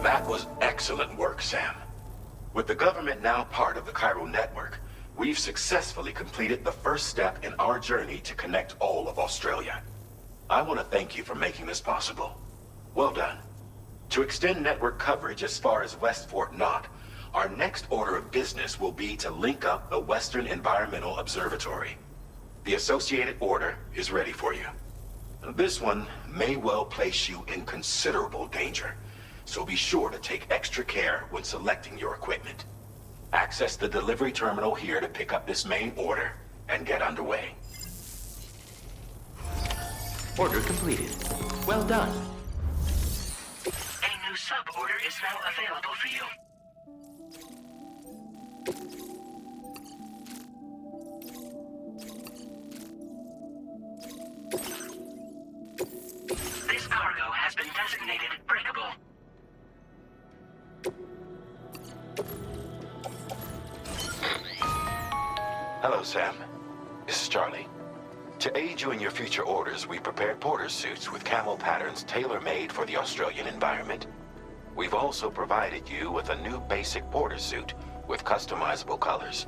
That was excellent work, Sam. With the government now part of the Cairo network, we've successfully completed the first step in our journey to connect all of Australia. I want to thank you for making this possible. Well done. To extend network coverage as far as West Fort Knott, our next order of business will be to link up the Western Environmental Observatory. The associated order is ready for you. This one may well place you in considerable danger, so be sure to take extra care when selecting your equipment. Access the delivery terminal here to pick up this main order and get underway. Order completed. Well done. A new sub-order is now available for you. This cargo has been designated breakable. Hello, Sam. This is Charlie. To aid you in your future orders, we prepared porter suits with camo patterns tailor-made for the Australian environment. We've also provided you with a new basic porter suit with customizable colors.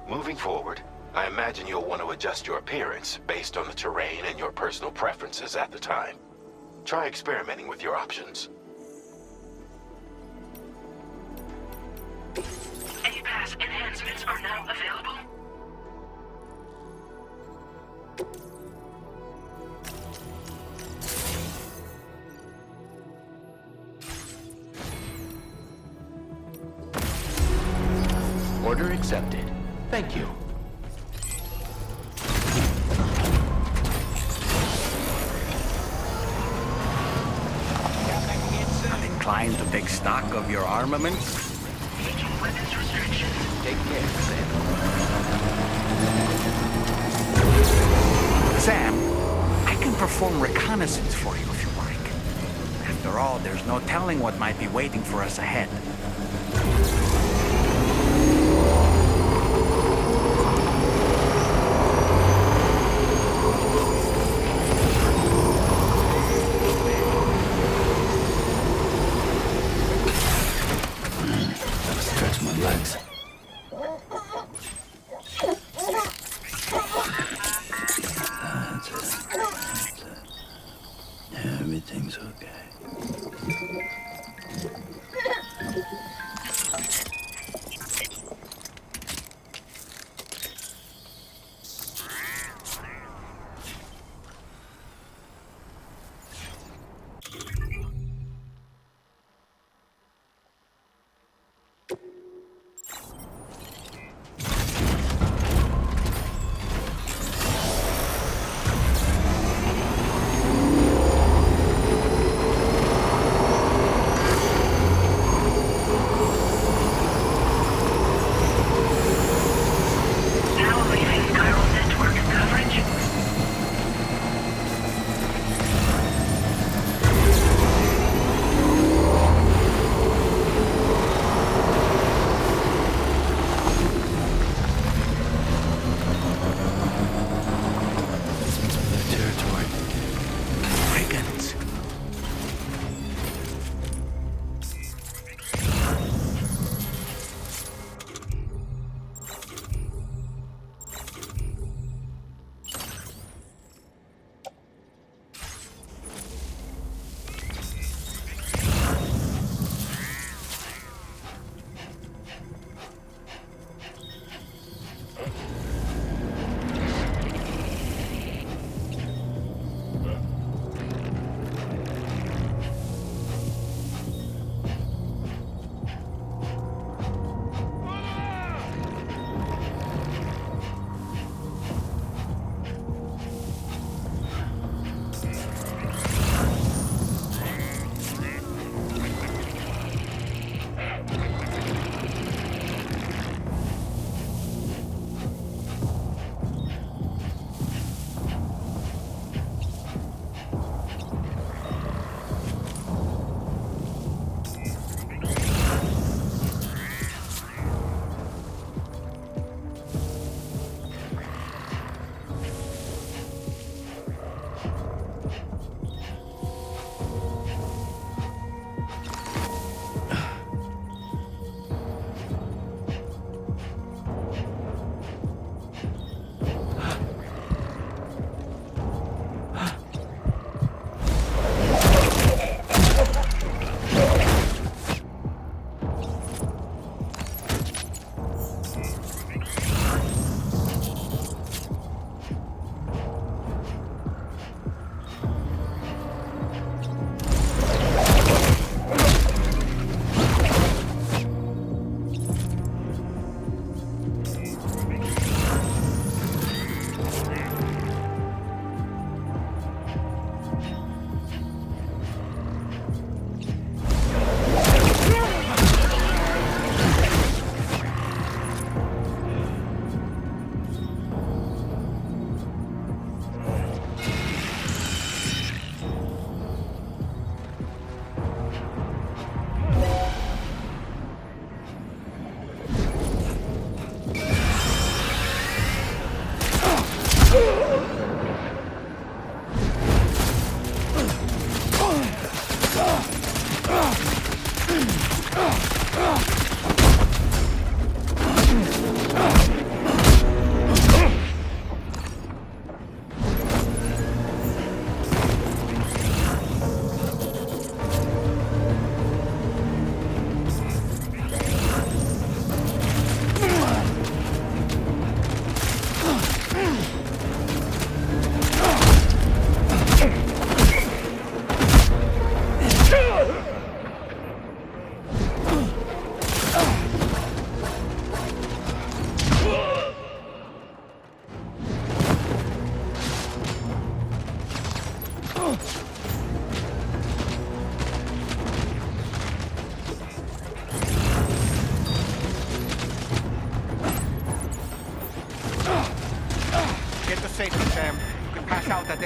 Moving forward, I imagine you'll want to adjust your appearance based on the terrain and your personal preferences at the time. Try experimenting with your options. A-Pass enhancements are now available. Order accepted. Thank you. I'm inclined to take stock of your armaments. Taking weapons restrictions. Take care, Sam. Sam, I can perform reconnaissance for you if you like. After all, there's no telling what might be waiting for us ahead. Stretch my legs. That's it. That's it. Everything's okay.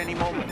any moment.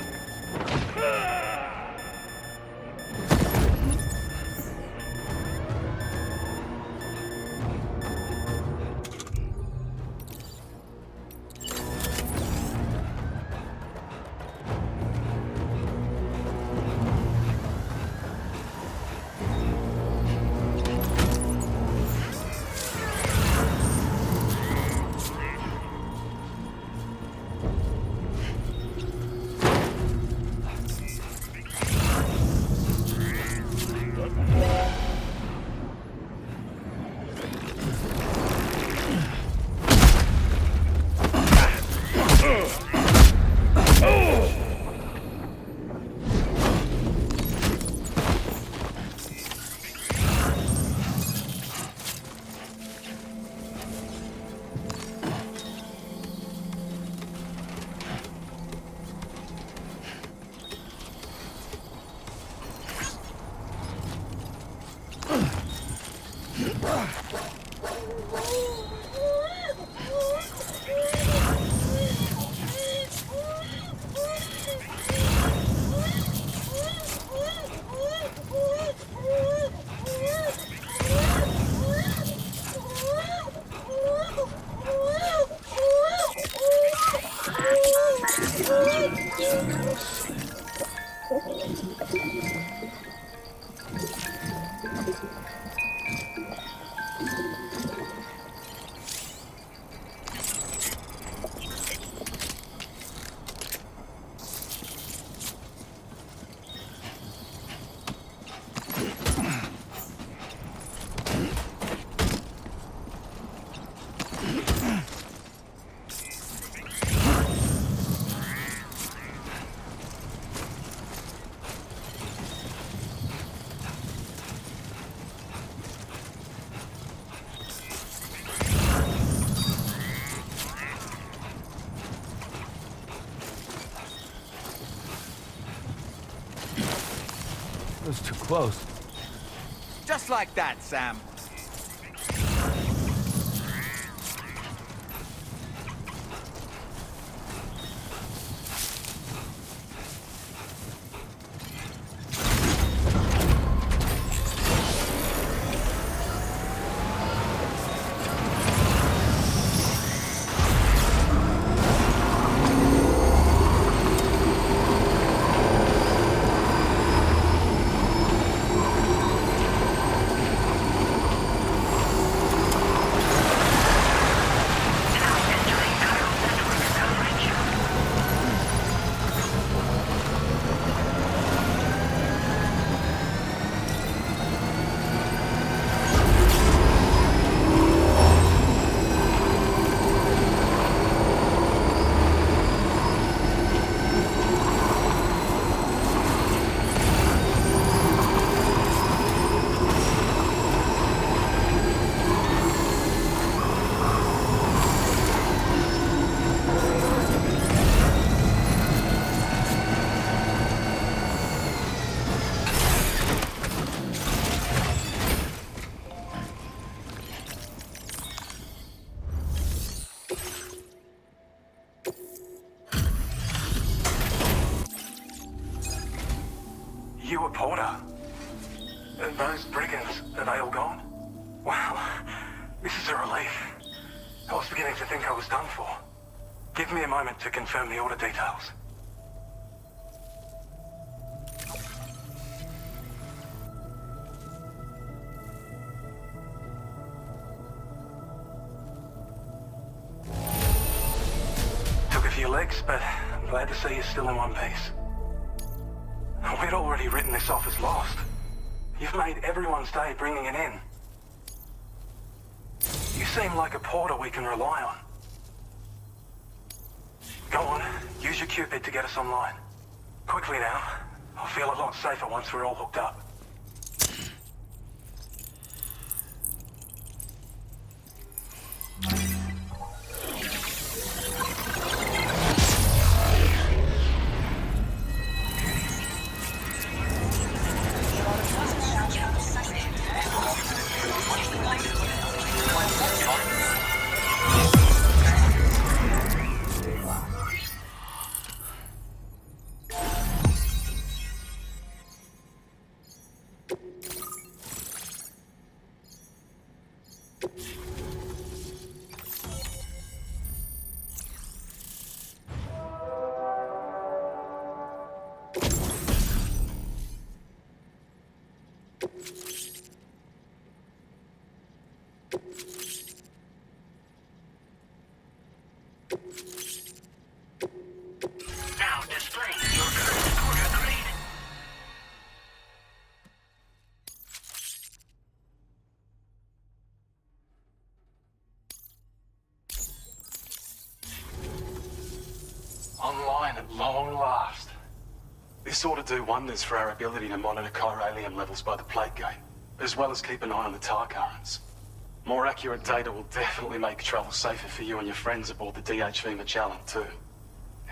It was too close. Just like that, Sam. You a porter? Those brigands, are they all gone? Wow, this is a relief. I was beginning to think I was done for. Give me a moment to confirm the order details. Took a few licks, but I'm glad to see you're still in one piece. We'd already written this off as lost. You've made everyone's day bringing it in. You seem like a porter we can rely on. Go on, use your Cupid to get us online. Quickly now. I'll feel a lot safer once we're all hooked up. Now displaying your current order grade. Online at long last. This ought to do wonders for our ability to monitor chiralium levels by the plate gate, as well as keep an eye on the tar currents. More accurate data will definitely make travel safer for you and your friends aboard the DHV Magellan, too.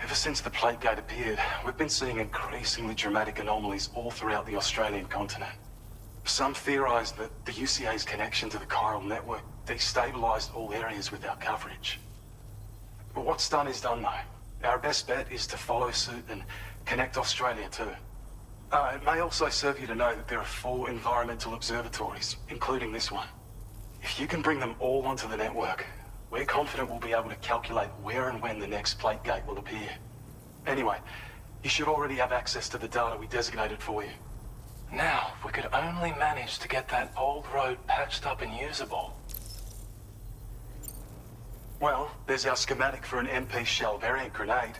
Ever since the plate gate appeared, we've been seeing increasingly dramatic anomalies all throughout the Australian continent. Some theorize that the UCA's connection to the chiral network destabilized all areas with our coverage. But what's done is done, though. Our best bet is to follow suit and connect Australia too. It may also serve you to know that there are 4 environmental observatories, including this one. If you can bring them all onto the network, we're confident we'll be able to calculate where and when the next plate gate will appear. Anyway, you should already have access to the data we designated for you. Now, if we could only manage to get that old road patched up and usable. Well, there's our schematic for an MP shell variant grenade.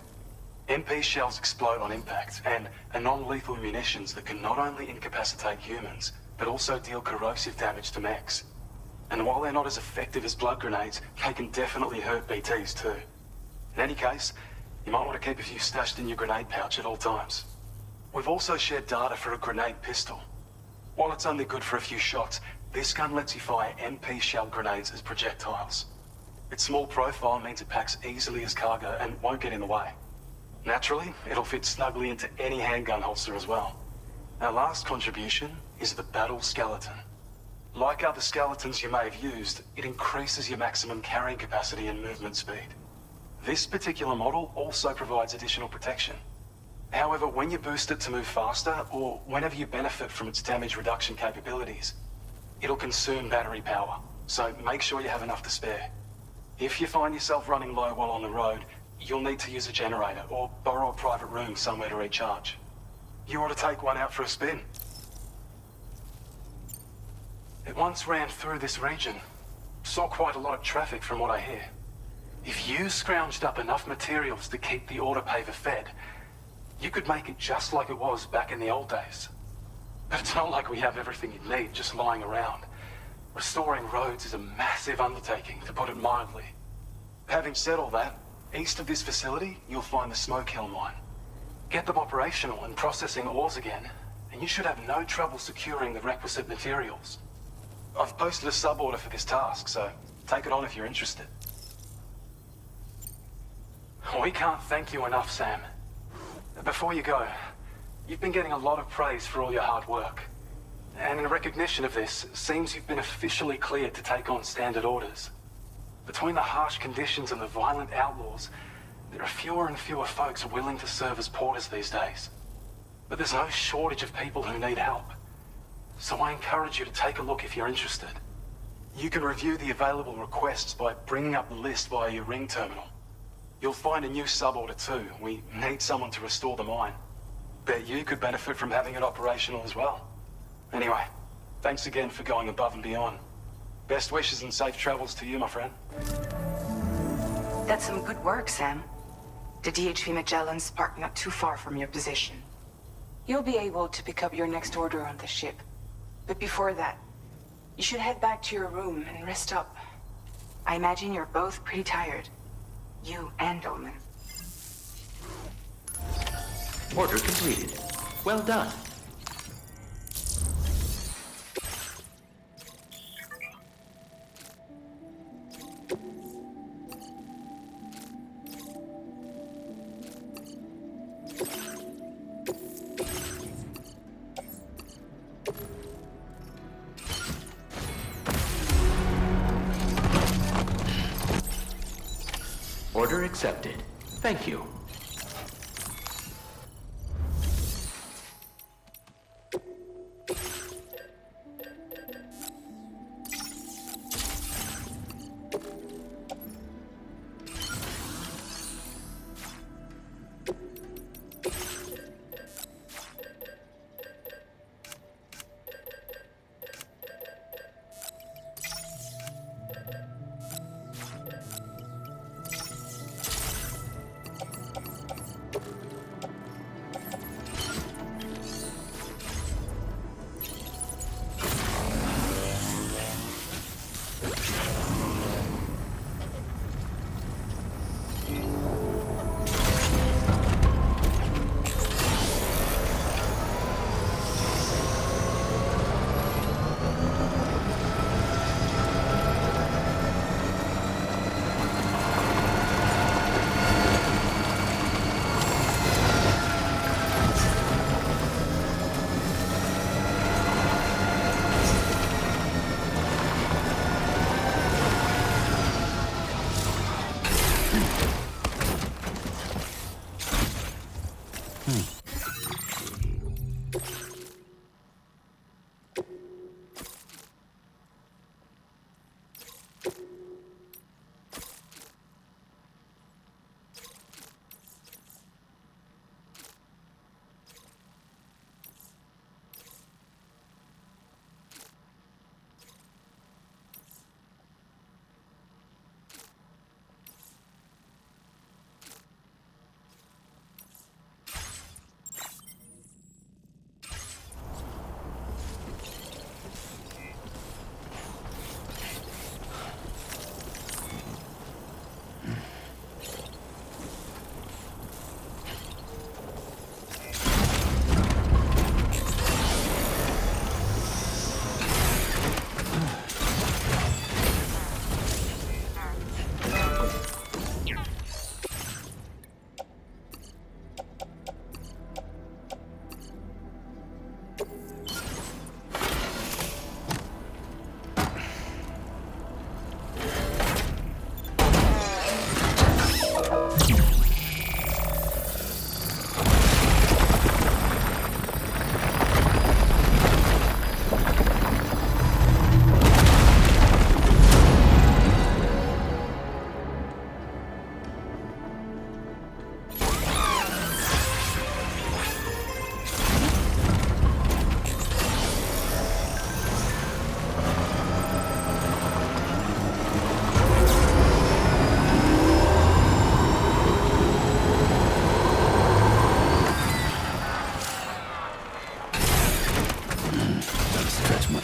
MP shells explode on impact, and are non-lethal munitions that can not only incapacitate humans, but also deal corrosive damage to mechs. And while they're not as effective as blood grenades, they can definitely hurt BTs too. In any case, you might want to keep a few stashed in your grenade pouch at all times. We've also shared data for a grenade pistol. While it's only good for a few shots, this gun lets you fire MP shell grenades as projectiles. Its small profile means it packs easily as cargo and won't get in the way. Naturally, it'll fit snugly into any handgun holster as well. Our last contribution is the battle skeleton. Like other skeletons you may have used, it increases your maximum carrying capacity and movement speed. This particular model also provides additional protection. However, when you boost it to move faster, or whenever you benefit from its damage reduction capabilities, it'll consume battery power, so make sure you have enough to spare. If you find yourself running low while on the road, you'll need to use a generator or borrow a private room somewhere to recharge. You ought to take one out for a spin. It once ran through this region. Saw quite a lot of traffic from what I hear. If you scrounged up enough materials to keep the autopaver fed, you could make it just like it was back in the old days. But it's not like we have everything you need just lying around. Restoring roads is a massive undertaking, to put it mildly. Having said all that, east of this facility, you'll find the Smoke Hill mine. Get them operational and processing ores again, and you should have no trouble securing the requisite materials. I've posted a sub-order for this task, so take it on if you're interested. We can't thank you enough, Sam. Before you go, you've been getting a lot of praise for all your hard work. And in recognition of this, it seems you've been officially cleared to take on standard orders. Between the harsh conditions and the violent outlaws, there are fewer and fewer folks willing to serve as porters these days. But there's no shortage of people who need help. So I encourage you to take a look if you're interested. You can review the available requests by bringing up the list via your ring terminal. You'll find a new sub-order too. We need someone to restore the mine. Bet you could benefit from having it operational as well. Anyway, thanks again for going above and beyond. Best wishes and safe travels to you, my friend. That's some good work, Sam. The DHV Magellan's parked not too far from your position. You'll be able to pick up your next order on the ship. But before that, you should head back to your room and rest up. I imagine you're both pretty tired. You and Dollman. Order completed. Well done. Order accepted. Thank you. Stretch my...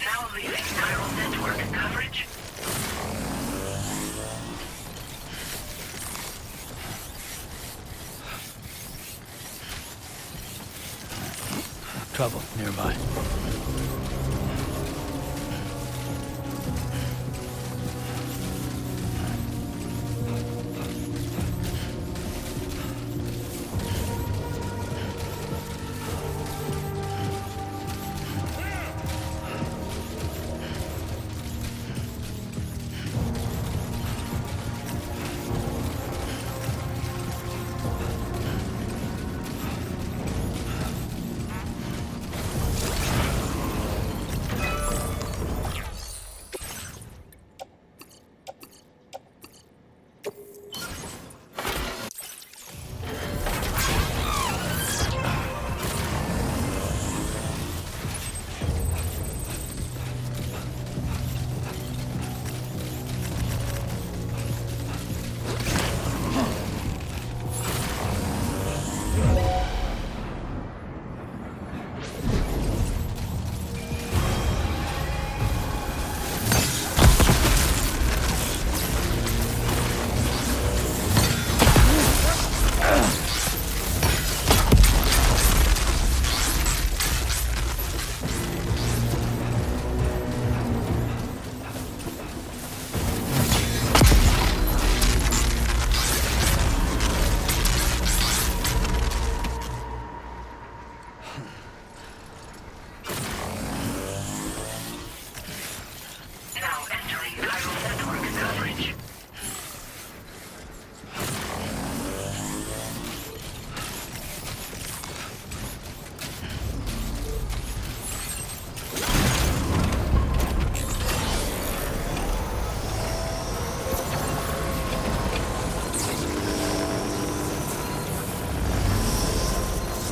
Now leaving chiral network coverage. Trouble nearby.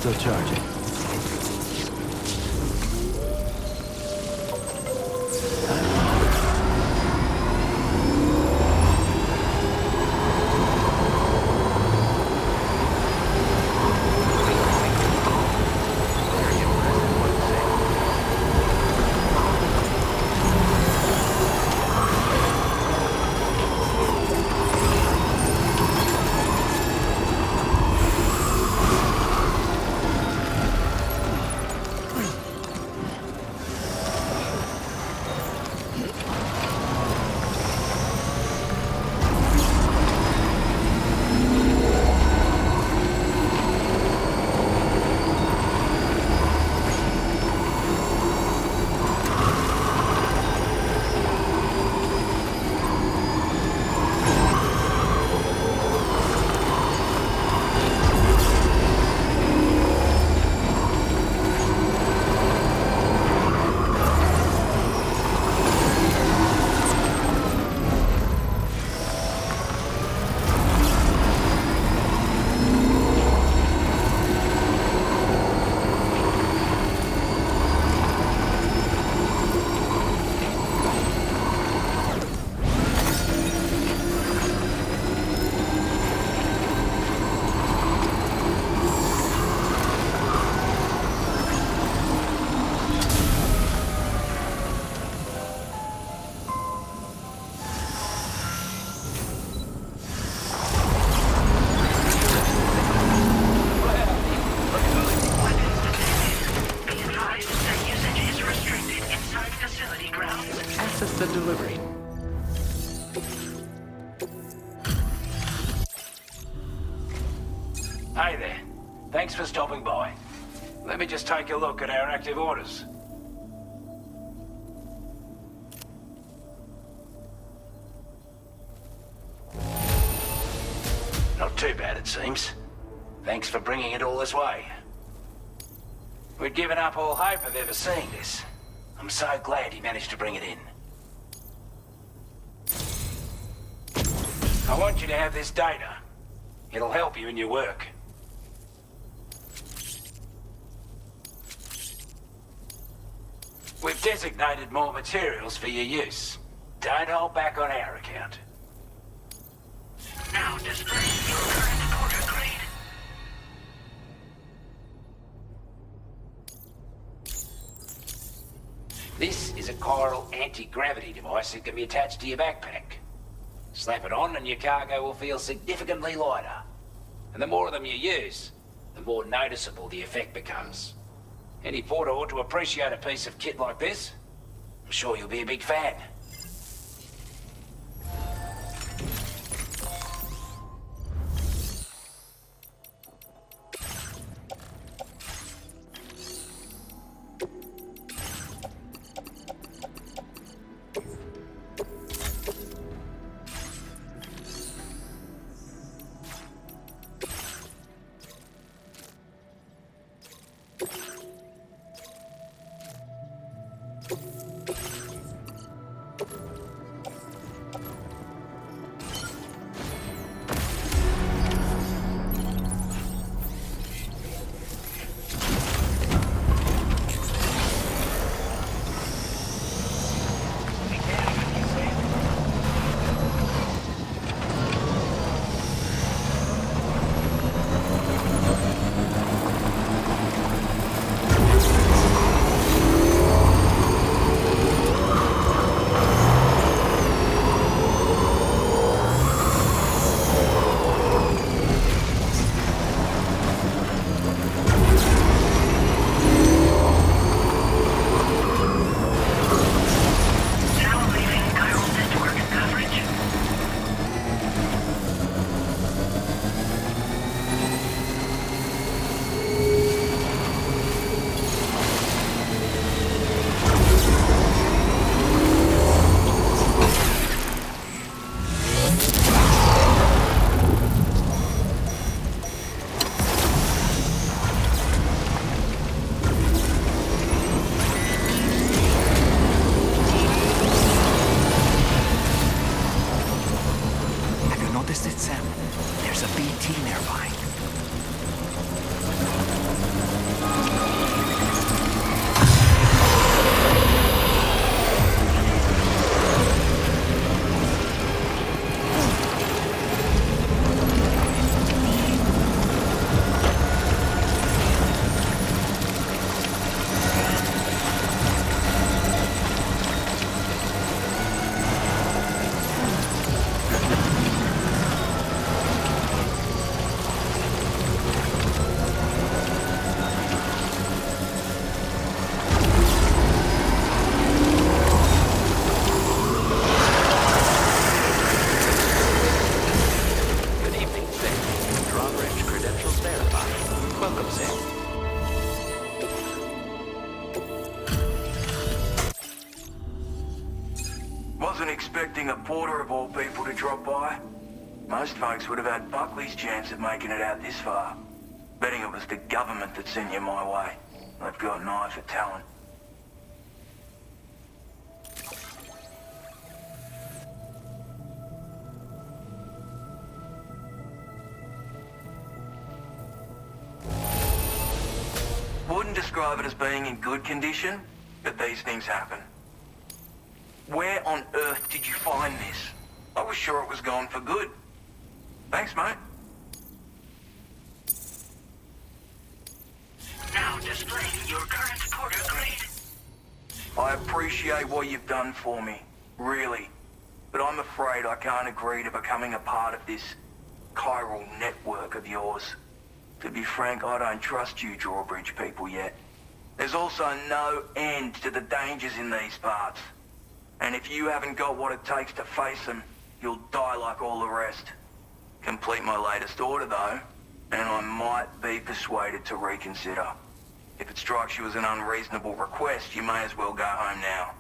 Still charging. Hey there. Thanks for stopping by. Let me just take a look at our active orders. Not too bad, it seems. Thanks for bringing it all this way. We'd given up all hope of ever seeing this. I'm so glad he managed to bring it in. I want you to have this data. It'll help you in your work. We've designated more materials for your use. Don't hold back on our account. Now displaying your current order grade. This is a chiral anti-gravity device that can be attached to your backpack. Slap it on and your cargo will feel significantly lighter. And the more of them you use, the more noticeable the effect becomes. Any porter ought to appreciate a piece of kit like this. I'm sure you'll be a big fan. Expecting a porter of all people to drop by. Most folks would have had Buckley's chance of making it out this far. Betting it was the government that sent you my way. They've got an eye for talent. Wouldn't describe it as being in good condition, but these things happen. Where on earth did you find this? I was sure it was gone for good. Thanks, mate. Now displaying your current porter grade. I appreciate what you've done for me, really. But I'm afraid I can't agree to becoming a part of this chiral network of yours. To be frank, I don't trust you drawbridge people yet. There's also no end to the dangers in these parts. And if you haven't got what it takes to face them, you'll die like all the rest. Complete my latest order, though, and I might be persuaded to reconsider. If it strikes you as an unreasonable request, you may as well go home now.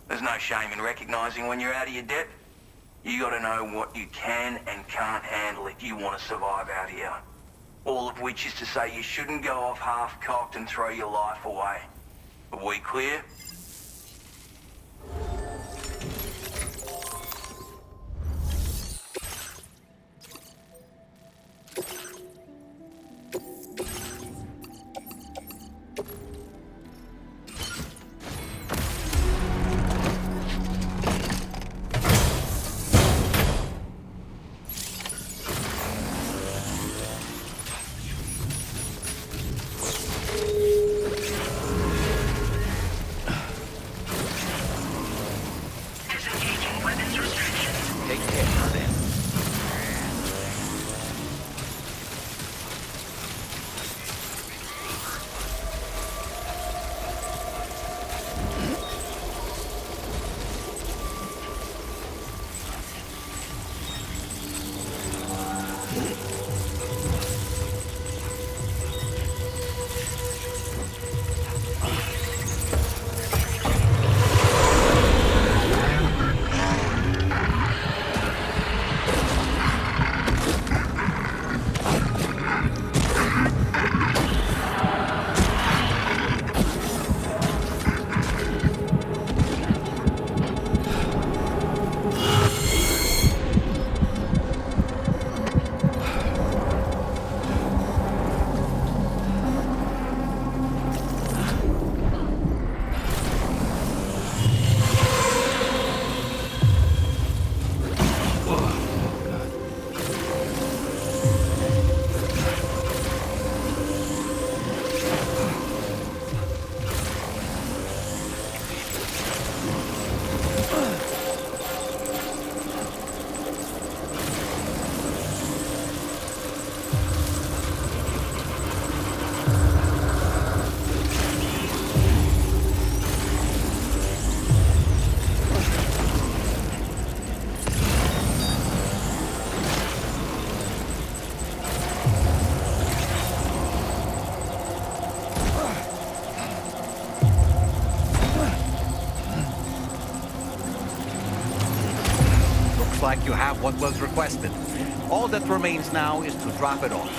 There's no shame in recognizing when you're out of your depth. You gotta know what you can and can't handle if you want to survive out here. All of which is to say you shouldn't go off half-cocked and throw your life away. Are we clear? Disengaging weapons restrictions. Take care of them. Like you have what was requested. All that remains now is to drop it off.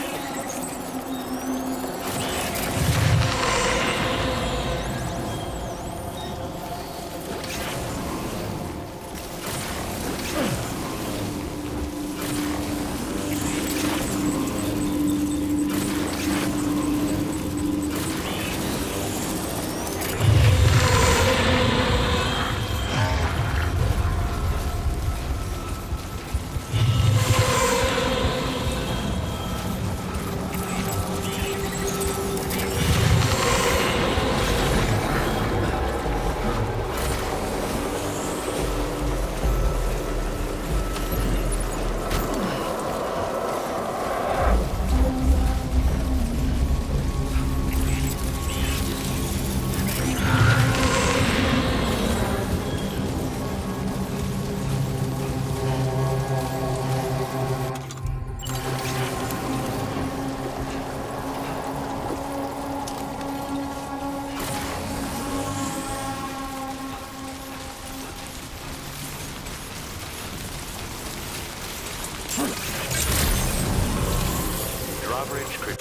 Drawbridge crew.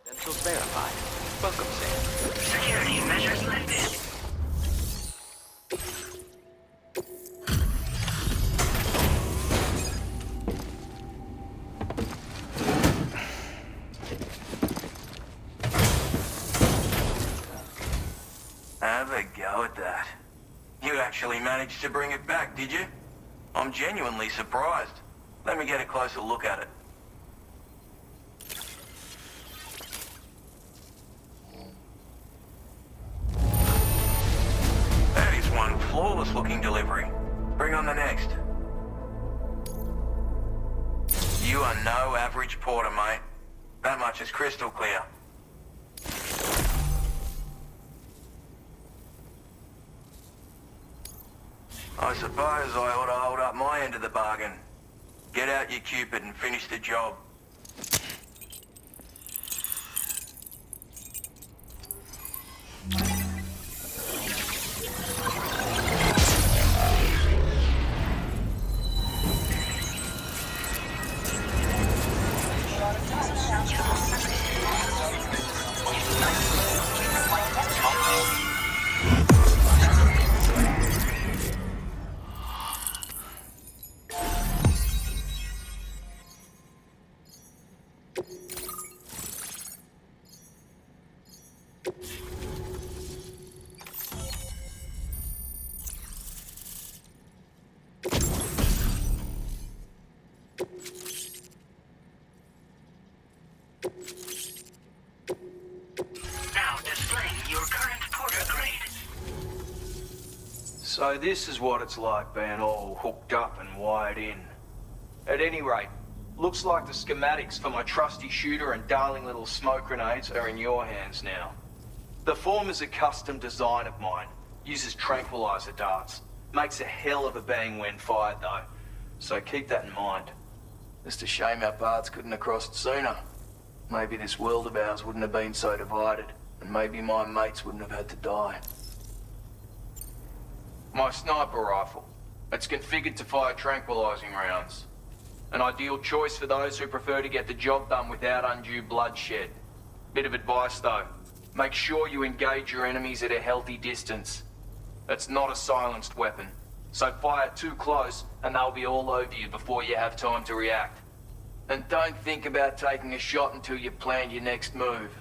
Credentials verified. Welcome, Sam. Security measures lifted. Have a go at that. You actually managed to bring it back, did you? I'm genuinely surprised. Let me get a closer look at it. That is one flawless looking delivery. Bring on the next. You are no average porter, mate. That much is crystal clear. I suppose I ought to hold up my end of the bargain. Get out your Cupid and finish the job. Now displaying your current porter grade. So this is what it's like being all hooked up and wired in. At any rate, looks like the schematics for my trusty shooter and darling little smoke grenades are in your hands now. The form is a custom design of mine. Uses tranquilizer darts. Makes a hell of a bang when fired though. So keep that in mind. Just a shame our paths couldn't have crossed sooner. Maybe this world of ours wouldn't have been so divided, and maybe my mates wouldn't have had to die. My sniper rifle. It's configured to fire tranquilizing rounds. An ideal choice for those who prefer to get the job done without undue bloodshed. Bit of advice though. Make sure you engage your enemies at a healthy distance. It's not a silenced weapon, so fire too close and they'll be all over you before you have time to react. And don't think about taking a shot until you've planned your next move.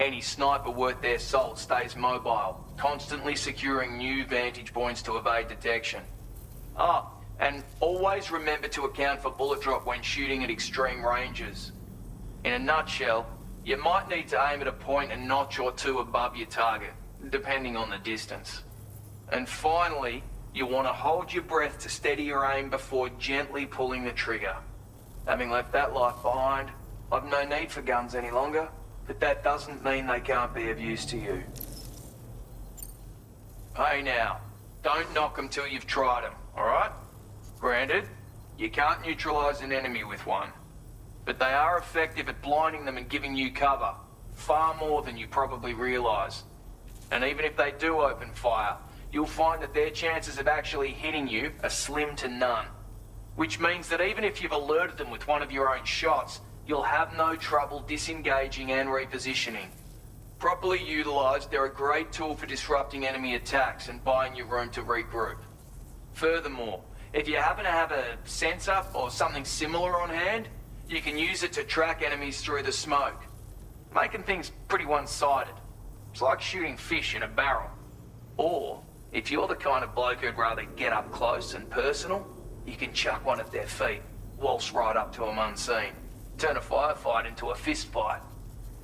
Any sniper worth their salt stays mobile, constantly securing new vantage points to evade detection. And always remember to account for bullet drop when shooting at extreme ranges. In a nutshell, you might need to aim at a point a notch or two above your target, depending on the distance. And finally, you want to hold your breath to steady your aim before gently pulling the trigger. Having left that life behind, I've no need for guns any longer, but that doesn't mean they can't be of use to you. Hey now, don't knock them till you've tried them, alright? Granted, you can't neutralize an enemy with one, but they are effective at blinding them and giving you cover, far more than you probably realize. And even if they do open fire, you'll find that their chances of actually hitting you are slim to none. Which means that even if you've alerted them with one of your own shots, you'll have no trouble disengaging and repositioning. Properly utilized, they're a great tool for disrupting enemy attacks and buying you room to regroup. Furthermore, if you happen to have a sensor or something similar on hand, you can use it to track enemies through the smoke, making things pretty one-sided. It's like shooting fish in a barrel. Or, if you're the kind of bloke who'd rather get up close and personal, you can chuck one at their feet, waltz right up to them unseen, turn a firefight into a fist fight.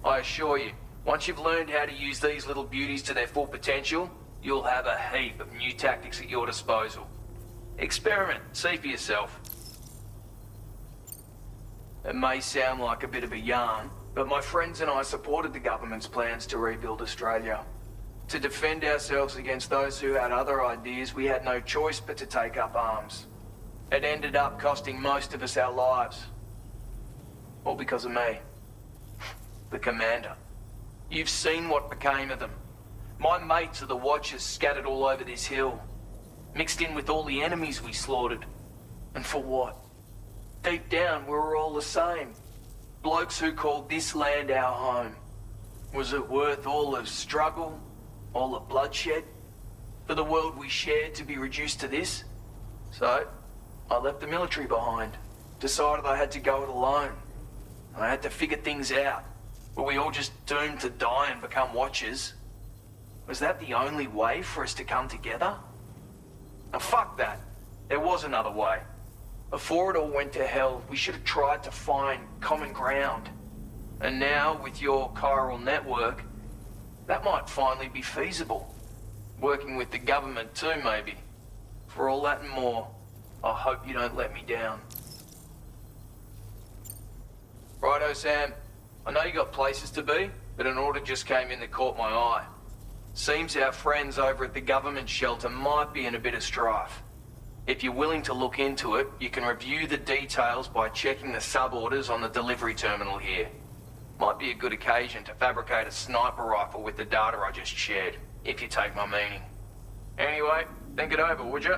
I assure you, once you've learned how to use these little beauties to their full potential, you'll have a heap of new tactics at your disposal. Experiment, see for yourself. It may sound like a bit of a yarn, but my friends and I supported the government's plans to rebuild Australia. To defend ourselves against those who had other ideas, we had no choice but to take up arms. It ended up costing most of us our lives. All because of me. The commander. You've seen what became of them. My mates are the Watchers scattered all over this hill. Mixed in with all the enemies we slaughtered. And for what? Deep down, we were all the same. Blokes who called this land our home. Was it worth all the struggle? All the bloodshed? For the world we shared to be reduced to this? So, I left the military behind. Decided I had to go it alone. I had to figure things out. Were we all just doomed to die and become Watchers? Was that the only way for us to come together? Now fuck that. There was another way. Before it all went to hell, we should have tried to find common ground. And now, with your chiral network, that might finally be feasible. Working with the government too, maybe. For all that and more, I hope you don't let me down. Righto, Sam. I know you got places to be, but an order just came in that caught my eye. Seems our friends over at the government shelter might be in a bit of strife. If you're willing to look into it, you can review the details by checking the sub-orders on the delivery terminal here. Might be a good occasion to fabricate a sniper rifle with the data I just shared, if you take my meaning. Anyway, think it over, would you?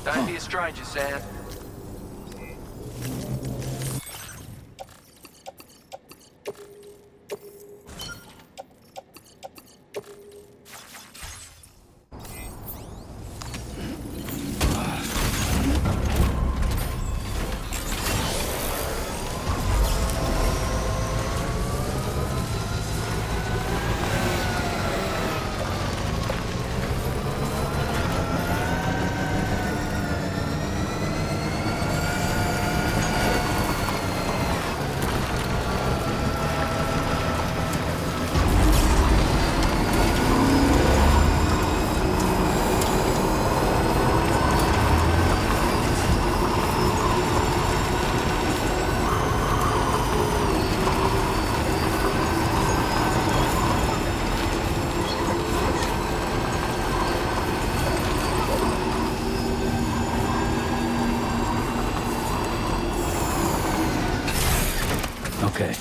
Don't be a stranger, Sam. Okay.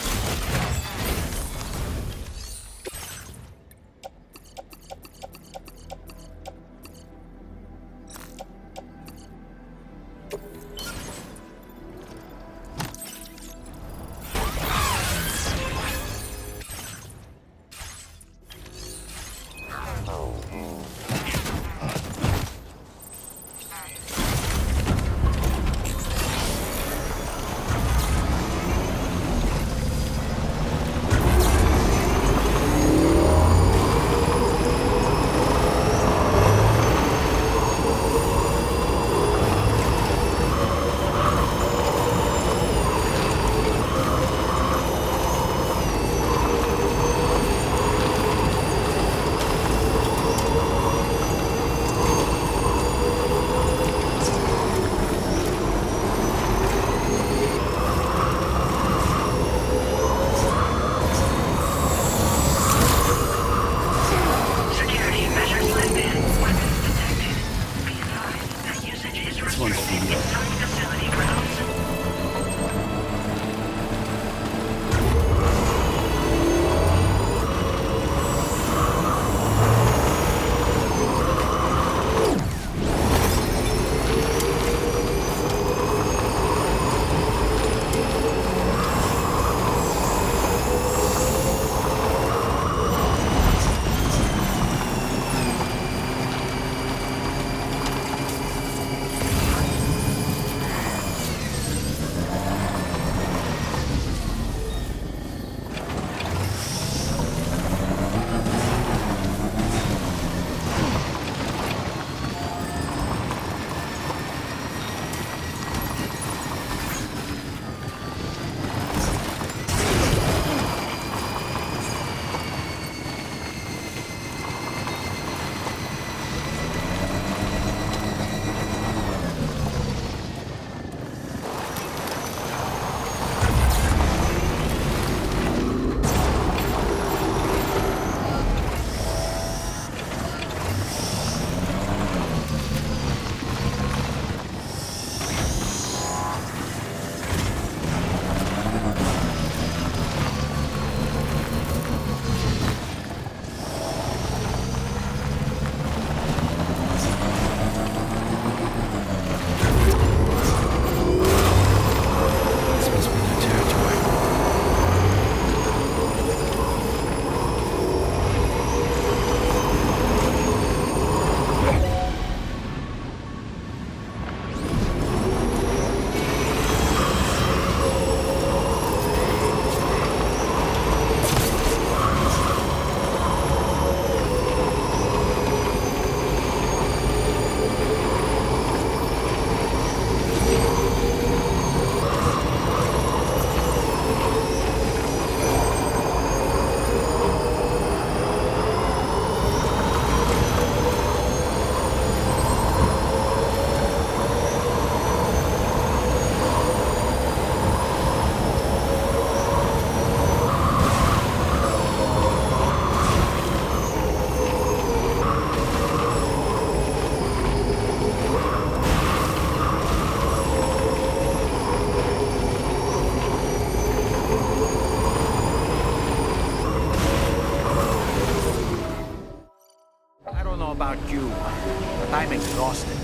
I'm exhausted.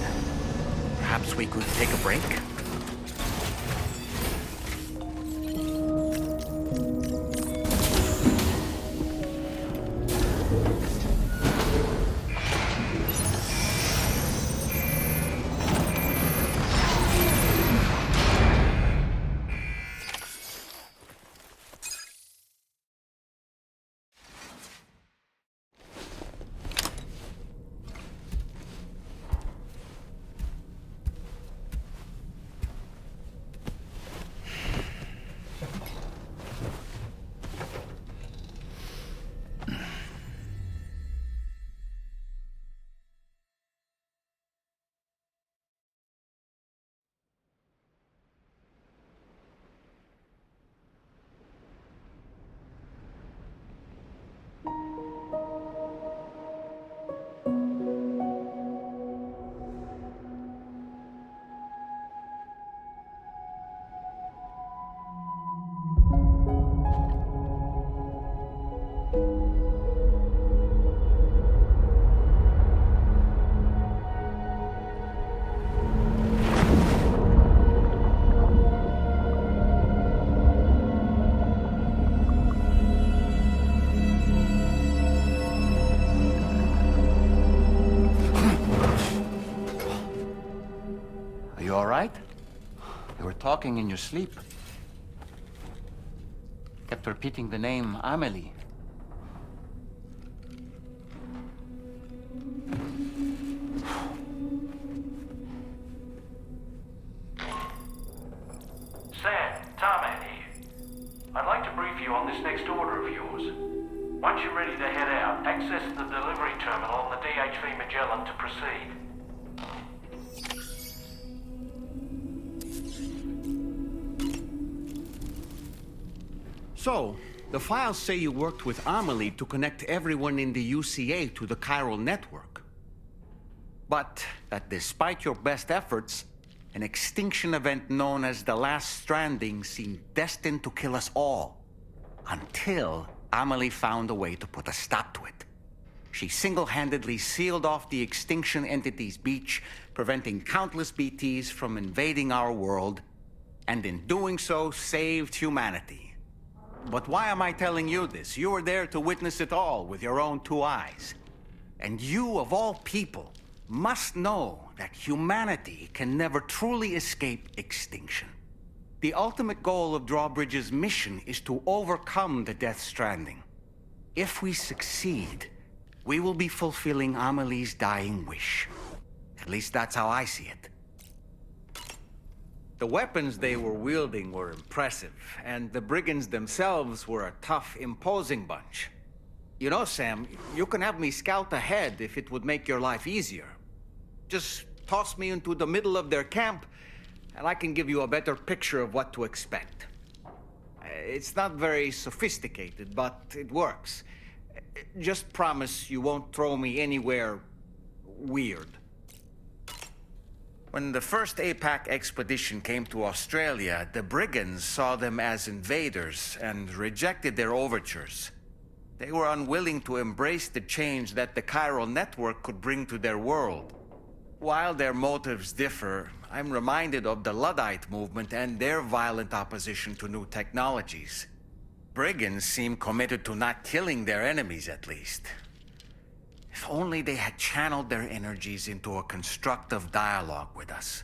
Perhaps we could take a break? Talking in your sleep. Kept repeating the name Amelie. Sam, Tarman here. I'd like to brief you on this next order of yours. Once you're ready to head out, access the delivery terminal on the DHV Magellan to proceed. So, the files say you worked with Amelie to connect everyone in the UCA to the chiral network. But that despite your best efforts, an extinction event known as the Last Stranding seemed destined to kill us all. Until Amelie found a way to put a stop to it. She single-handedly sealed off the extinction entity's beach, preventing countless BTs from invading our world, and in doing so, saved humanity. But why am I telling you this? You were there to witness it all with your own two eyes. And you, of all people, must know that humanity can never truly escape extinction. The ultimate goal of Drawbridge's mission is to overcome the Death Stranding. If we succeed, we will be fulfilling Amelie's dying wish. At least that's how I see it. The weapons they were wielding were impressive, and the brigands themselves were a tough, imposing bunch. You know, Sam, you can have me scout ahead if it would make your life easier. Just toss me into the middle of their camp, and I can give you a better picture of what to expect. It's not very sophisticated, but it works. Just promise you won't throw me anywhere weird. When the first APAC expedition came to Australia, the brigands saw them as invaders and rejected their overtures. They were unwilling to embrace the change that the chiral network could bring to their world. While their motives differ, I'm reminded of the Luddite movement and their violent opposition to new technologies. Brigands seem committed to not killing their enemies, at least. If only they had channeled their energies into a constructive dialogue with us.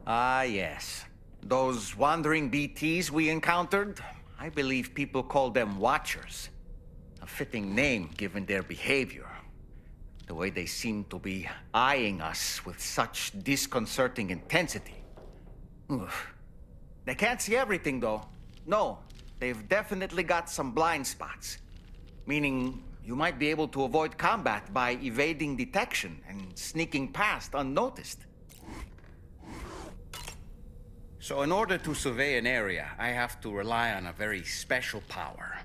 Ah, yes. Those wandering BTs we encountered, I believe people call them Watchers. A fitting name given their behavior. The way they seem to be eyeing us with such disconcerting intensity. Oof. They can't see everything, though. No, they've definitely got some blind spots. Meaning, you might be able to avoid combat by evading detection and sneaking past unnoticed. So in order to survey an area, I have to rely on a very special power.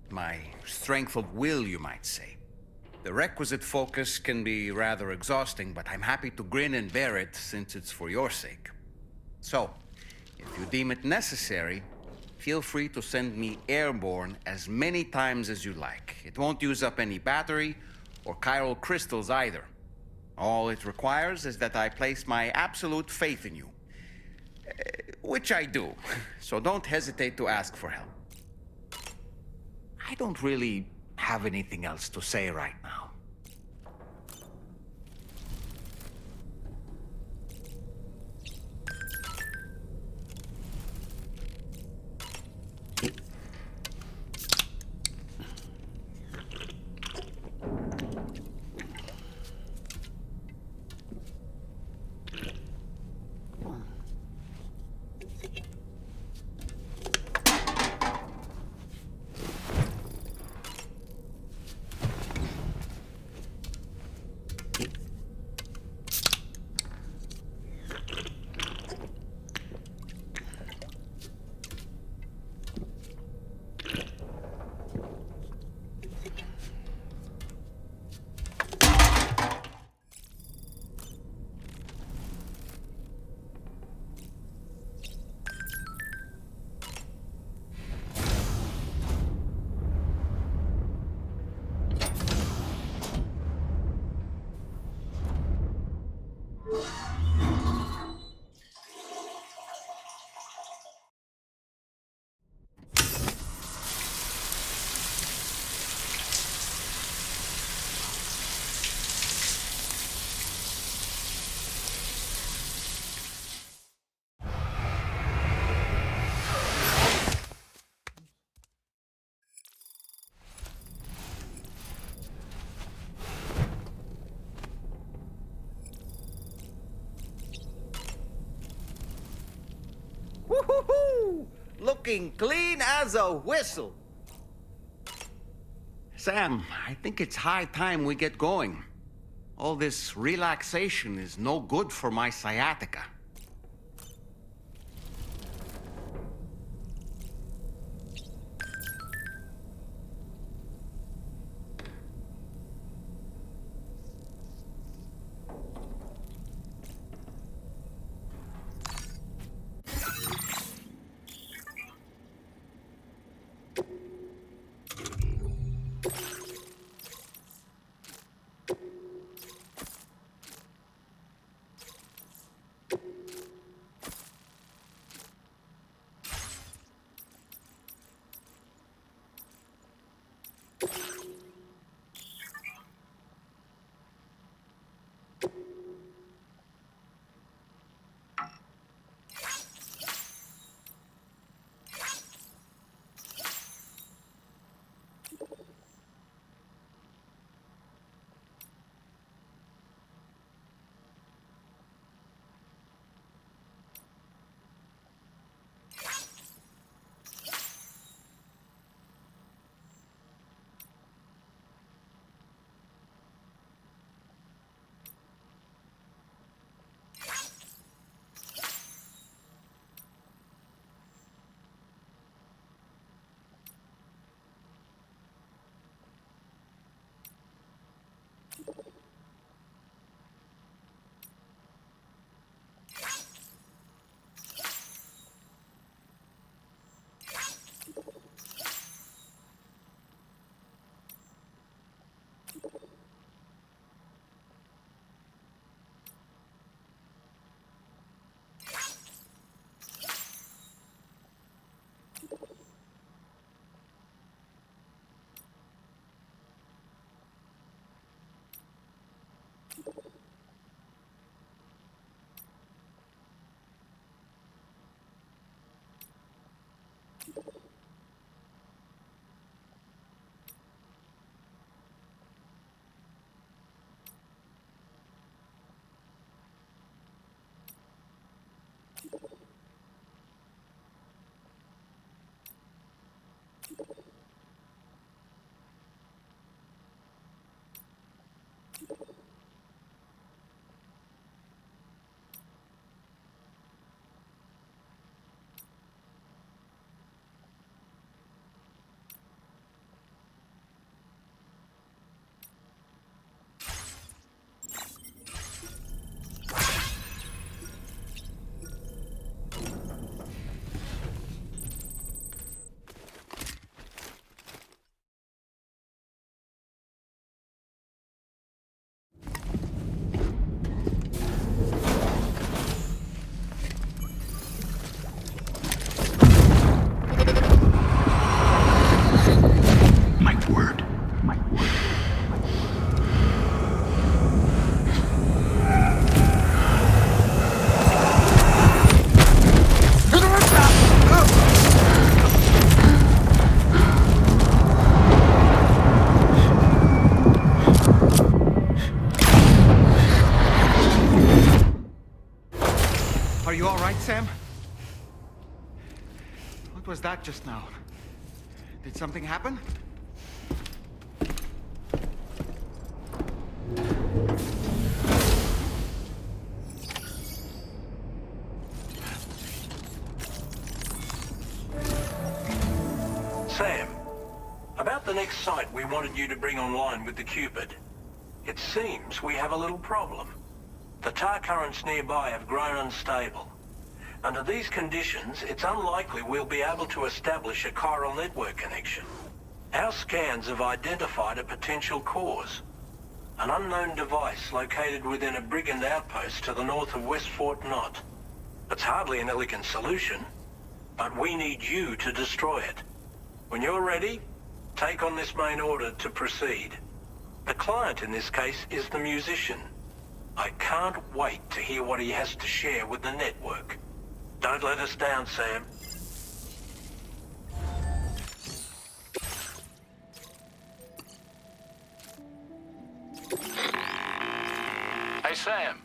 My strength of will, you might say. The requisite focus can be rather exhausting, but I'm happy to grin and bear it since it's for your sake. So, if you deem it necessary, feel free to send me airborne as many times as you like. It won't use up any battery or chiral crystals either. All it requires is that I place my absolute faith in you. Which I do, so don't hesitate to ask for help. I don't really have anything else to say right now. Woo-hoo-hoo! Looking clean as a whistle. Sam, I think it's high time we get going. All this relaxation is no good for my sciatica. Sam. What was that just now? Did something happen? Sam, about the next site we wanted you to bring online with the Cupid. It seems we have a little problem. The tar currents nearby have grown unstable. Under these conditions, it's unlikely we'll be able to establish a chiral network connection. Our scans have identified a potential cause. An unknown device located within a brigand outpost to the north of West Fort Knot. It's hardly an elegant solution, but we need you to destroy it. When you're ready, take on this main order to proceed. The client in this case is the musician. I can't wait to hear what he has to share with the network. Don't let us down, Sam. Hey, Sam.